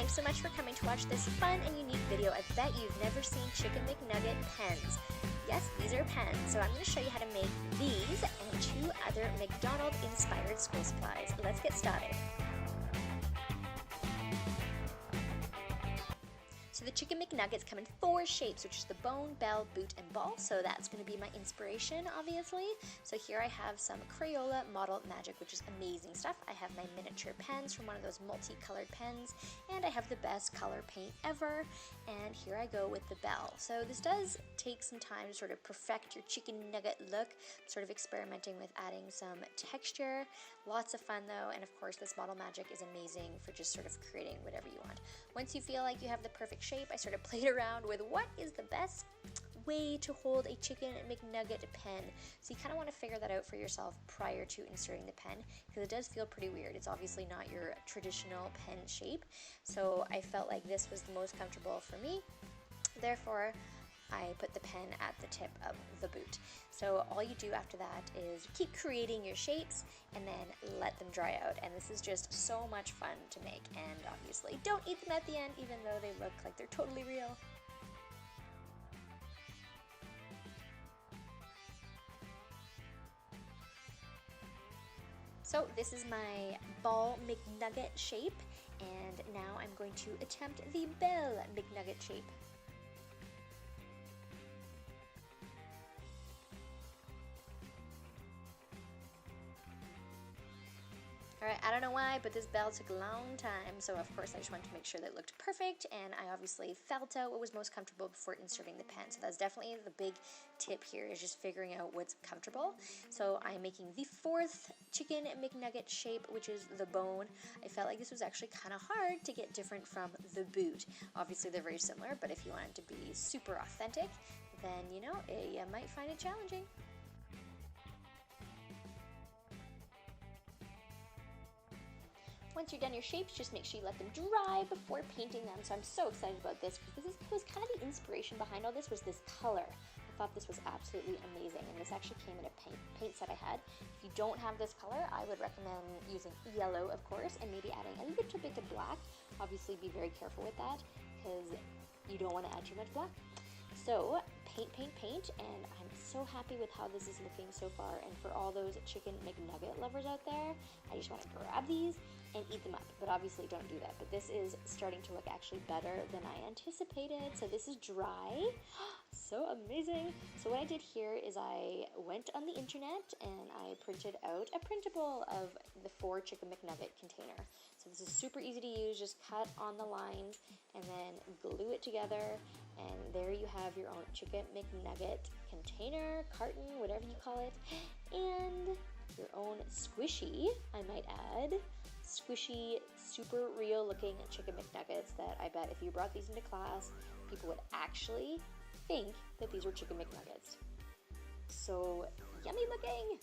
Thanks so much for coming to watch this fun and unique video. I bet you've never seen Chicken McNugget pens. Yes, these are pens, so I'm going to show you how to make these and 2 other McDonald's-inspired school supplies. Let's get started. So the Chicken McNuggets come in 4 shapes, which is the bone, bell, boot, and ball. So that's going to be my inspiration, obviously. So here I have some Crayola Model Magic, which is amazing stuff. I have my miniature pens from one of those multicolored pens, and I have the best color paint ever. And here I go with the bell. So this does take some time to sort of perfect your chicken nugget look, sort of experimenting with adding some texture. Lots of fun though, and of course this Model Magic is amazing for just sort of creating whatever you want. Once you feel like you have the perfect shape, I sort of played around with what is the best way to hold a Chicken McNugget pen. So you kind of want to figure that out for yourself prior to inserting the pen, because it does feel pretty weird. It's obviously not your traditional pen shape. So I felt like this was the most comfortable for me. Therefore, I put the pen at the tip of the boot. So all you do after that is keep creating your shapes and then let them dry out. And this is just so much fun to make. And obviously don't eat them at the end, even though they look like they're totally real. So this is my ball McNugget shape, and now I'm going to attempt the bell McNugget shape. Alright, I don't know why, but this bell took a long time, so of course I just wanted to make sure that it looked perfect, and I obviously felt out what was most comfortable before inserting the pen. So that's definitely the big tip here, is just figuring out what's comfortable. So I'm making the 4th Chicken McNugget shape, which is the bone. I felt like this was actually kind of hard to get different from the boot. Obviously they're very similar, but if you want it to be super authentic, then you know, you might find it challenging. Once you're done your shapes, just make sure you let them dry before painting them. So I'm so excited about this, because this was kind of the inspiration behind all this, was this color. I thought this was absolutely amazing, and this actually came in a paint set I had. If you don't have this color, I would recommend using yellow, of course, and maybe adding a little bit of black. Obviously be very careful with that, because you don't want to add too much black. So paint, paint, paint, and I'm so happy with how this is looking so far. And for all those Chicken McNugget lovers out there, I just want to grab these and eat them up. But obviously don't do that. But this is starting to look actually better than I anticipated. So this is dry. So amazing. So what I did here is I went on the internet and I printed out a printable of the 4 Chicken McNugget container. So this is super easy to use. Just cut on the lines and then glue it together, and there you have your own Chicken McNugget container, carton, whatever you call it, and your own squishy, I might add, squishy, super real looking Chicken McNuggets that I bet if you brought these into class, people would actually think that these were Chicken McNuggets. So yummy looking!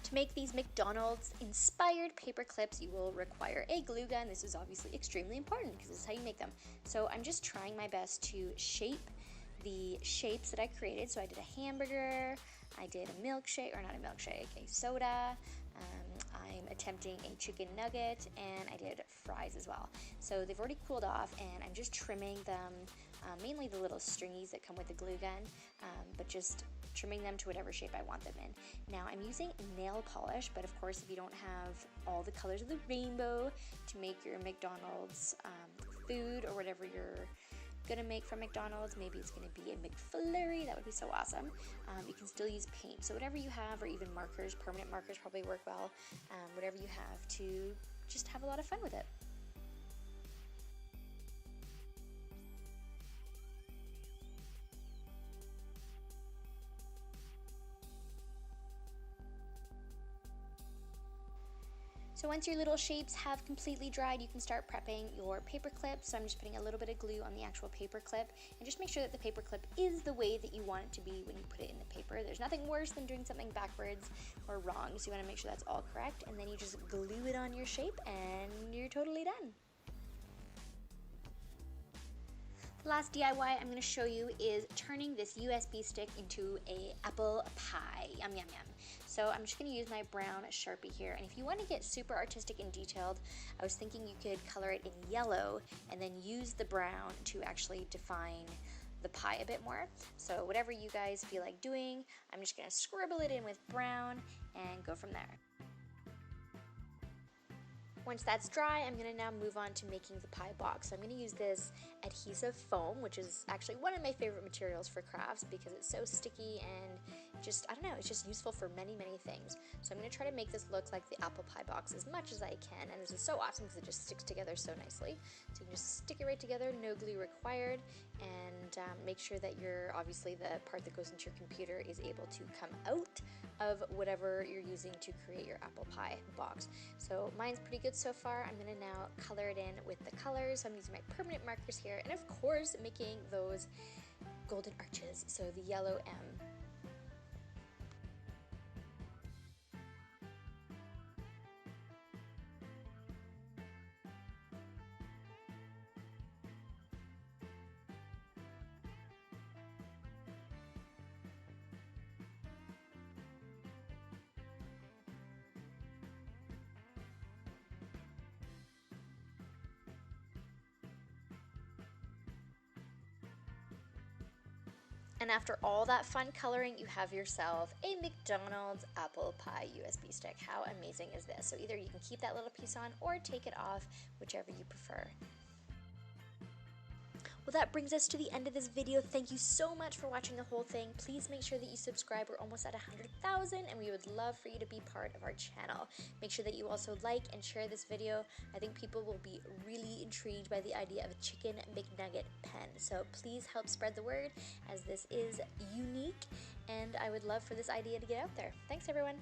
To make these McDonald's inspired paper clips, you will require a glue gun. This is obviously extremely important because this is how you make them. So I'm just trying my best to shape the shapes that I created. So I did a hamburger, I did a milkshake, or not a milkshake, a soda, I'm attempting a chicken nugget, and I did fries as well. So they've already cooled off, and I'm just trimming them, mainly the little stringies that come with the glue gun, but just trimming them to whatever shape I want them in. Now I'm using nail polish, but of course if you don't have all the colors of the rainbow to make your McDonald's food or whatever you're gonna make from McDonald's, maybe it's gonna be a McFlurry, that would be so awesome. You can still use paint, so whatever you have, or even markers, permanent markers probably work well, whatever you have to just have a lot of fun with it. So once your little shapes have completely dried, you can start prepping your paper clip. So I'm just putting a little bit of glue on the actual paper clip, and just make sure that the paper clip is the way that you want it to be when you put it in the paper. There's nothing worse than doing something backwards or wrong, so you want to make sure that's all correct, and then you just glue it on your shape and you're totally done. Last DIY I'm going to show you is turning this USB stick into a apple pie. Yum, yum, yum. So I'm just going to use my brown Sharpie here, and if you want to get super artistic and detailed, I was thinking you could color it in yellow and then use the brown to actually define the pie a bit more. So whatever you guys feel like doing, I'm just going to scribble it in with brown and go from there. Once that's dry, I'm going to now move on to making the pie box. So I'm going to use this adhesive foam, which is actually one of my favorite materials for crafts because it's so sticky and just, I don't know, it's just useful for many, many things. So I'm going to try to make this look like the apple pie box as much as I can, and this is so awesome because it just sticks together so nicely. So you can just stick it right together, no glue required, and make sure that obviously the part that goes into your computer is able to come out of whatever you're using to create your apple pie box. So mine's pretty good so far. I'm going to now color it in with the colors. So I'm using my permanent markers here, and of course making those golden arches, so the yellow M. And after all that fun coloring, you have yourself a McDonald's apple pie USB stick. How amazing is this? So either you can keep that little piece on or take it off, whichever you prefer. Well, that brings us to the end of this video. Thank you so much for watching the whole thing. Please make sure that you subscribe. We're almost at 100,000, and we would love for you to be part of our channel. Make sure that you also like and share this video. I think people will be really intrigued by the idea of a chicken McNugget pen. So please help spread the word, as this is unique, and I would love for this idea to get out there. Thanks, everyone.